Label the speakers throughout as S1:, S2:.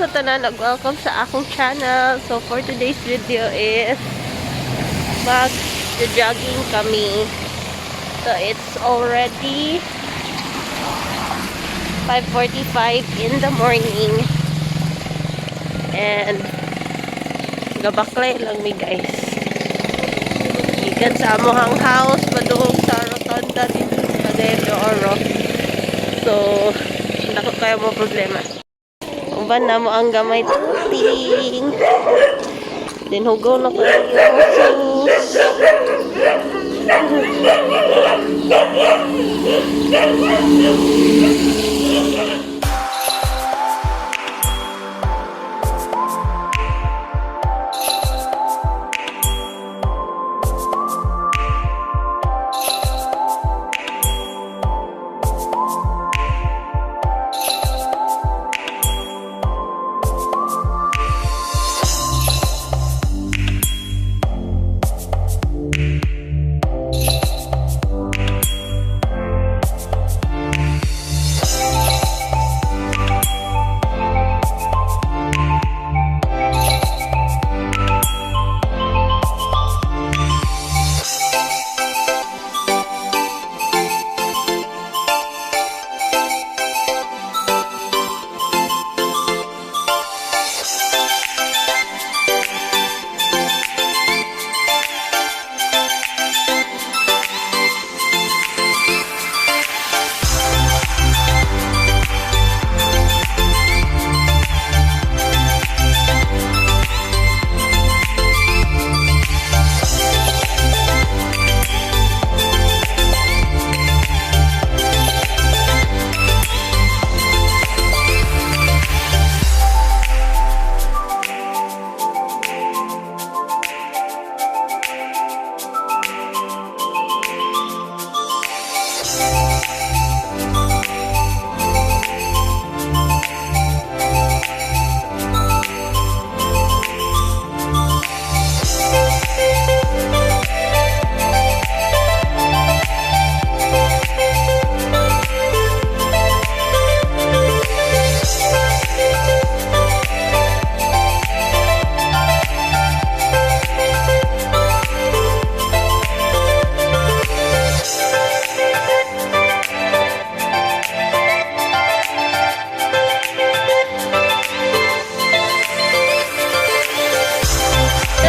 S1: sa tanan, welcome sa akong channel. So for today's video is mag-jogging kami. So it's already 5:45 in the morning. And gabaklay lang mi guys. Ikan sa amohang house, padung sa rotonda dito sa Cagayan de Oro. So, nako kayo mo problema. Uban na mo ang gamay tuting. Dinhugaw na ko yung sus.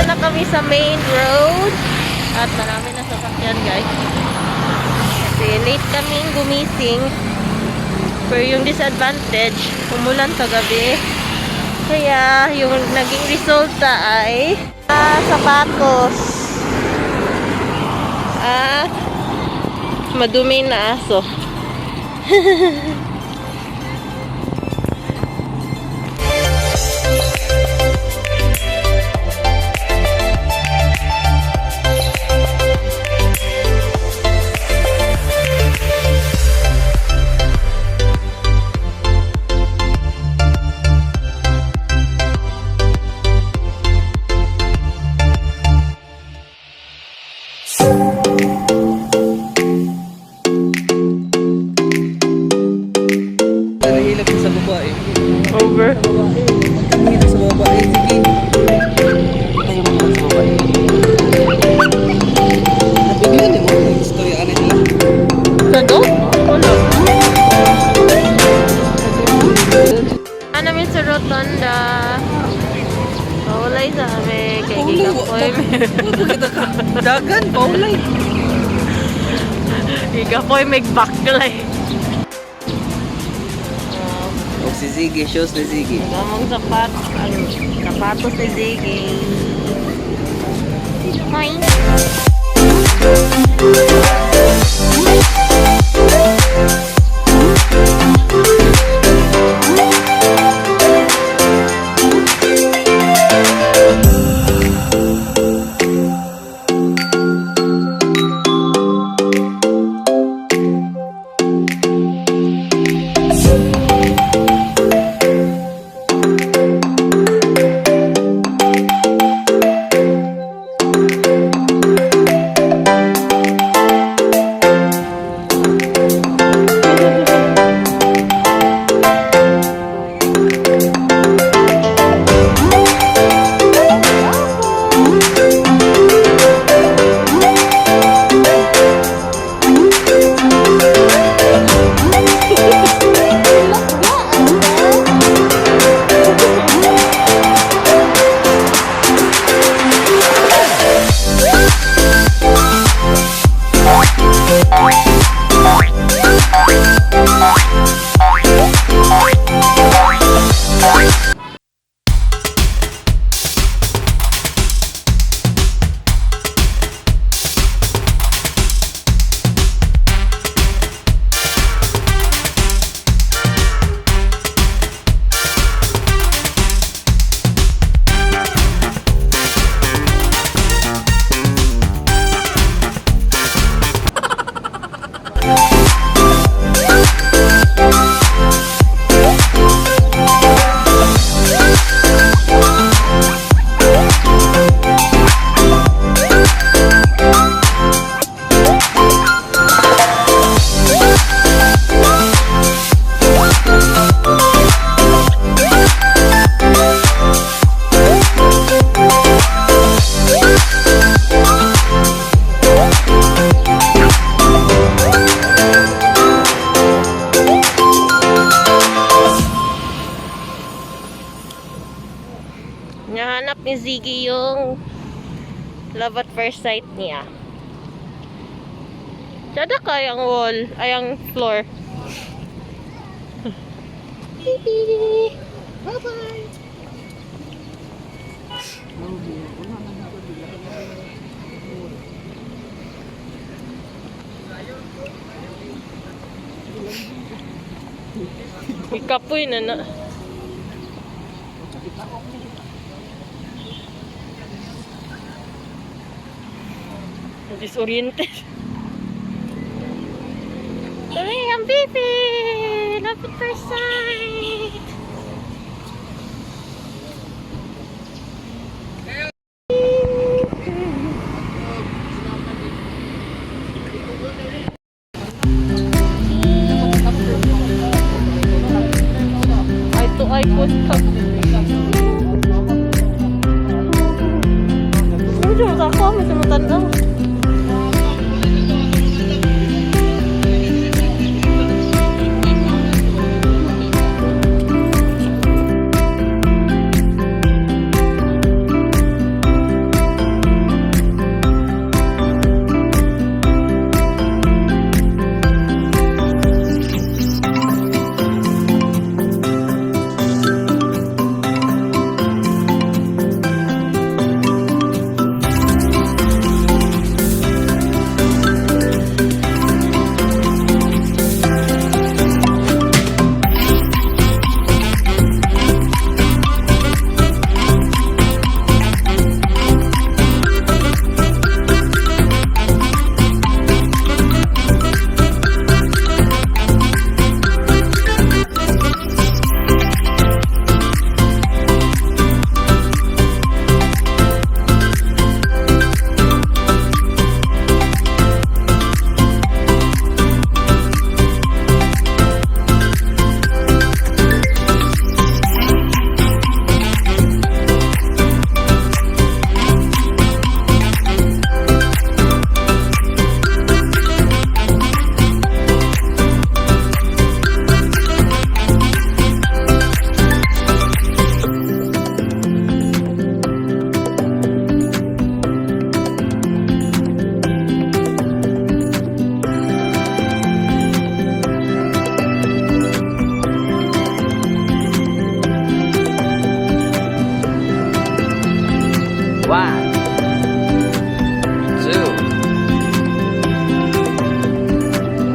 S1: Na kami sa main road at marami na sasakyan guys kasi late kaming gumising, pero yung disadvantage umulan kagabi, kaya yung naging resulta ay sapatos at madumi na aso. Over.
S2: Dito sa babae, sige. Tayo mo sa babae. Nabigyan din mo yung istorya ano nila.
S1: Kado? Wala. Namin sa Rotonda. Paulay sa amin. Kay Gigapoy.
S2: Dagan, paulay.
S1: Gigapoy may baklay.
S2: Si Ziggy, shows ni Ziggy.
S1: Gamong sapatos ni Ziggy. Hoy! ni Ziggy yung love at first sight niya. Dada kayang wall, ay ang floor. Bye-bye! Ikapoy na na. Disoriented. Hey, ang baby! Love at first sight! Eye to eye contact. Medyo ako, medyo matanda.
S2: One, two,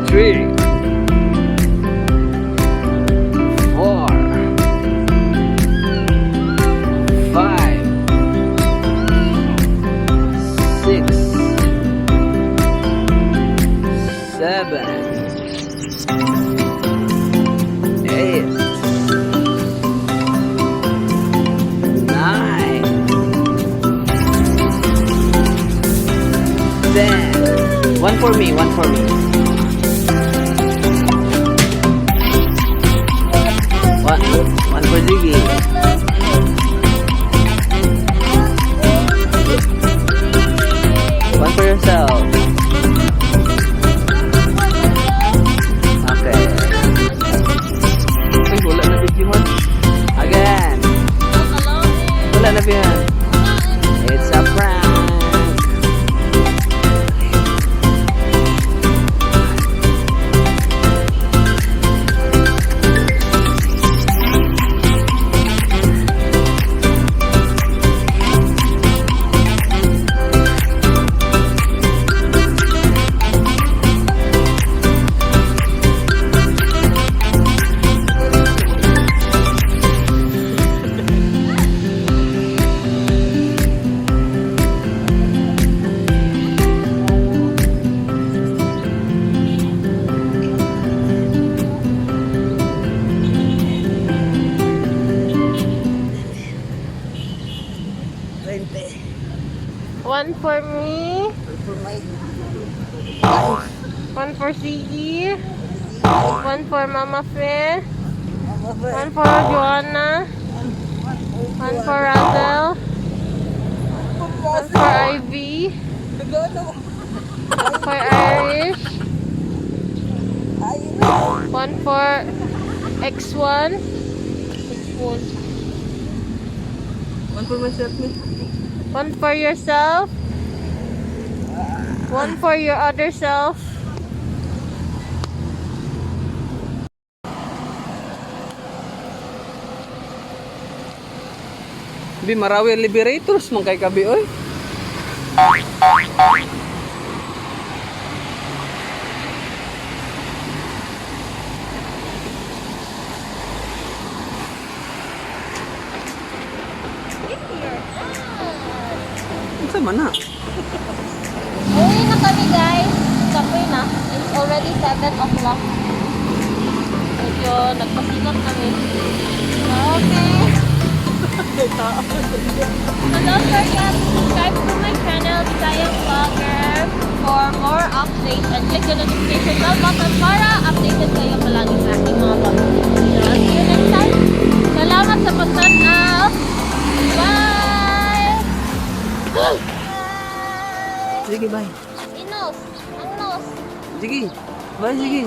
S2: three, four, five, six, seven, eight, nine, 10. One for me, one for me. One for Ziggy. One for yourself. Okay. Ay, wala na video mo. Again. Wala na video. It's a prank.
S1: One for me. One for Ziggy. One for Mama Fe. One for Joanna. One for Razel. One for Ivy. One for Irish. One for X1.
S2: One for myself, me.
S1: One for yourself. One for your other self.
S2: Bi Marawi Liberators man kay kabi oy. Unsa man na?
S1: Uwi na kami guys. Kape na. It's already 7 o'clock. Medyo nagpasinap kami. Okay. So don't forget to subscribe to my channel, Bisayang Vlogger, for more updates and click the notification bell button para updated kayo palagi sa aking mga vlogs. So see you next time. Salamat sa pagtanaw. Bye! Bye!
S2: Sige, bye.
S1: Inos! Ang nos!
S2: Sige. Bye, sige.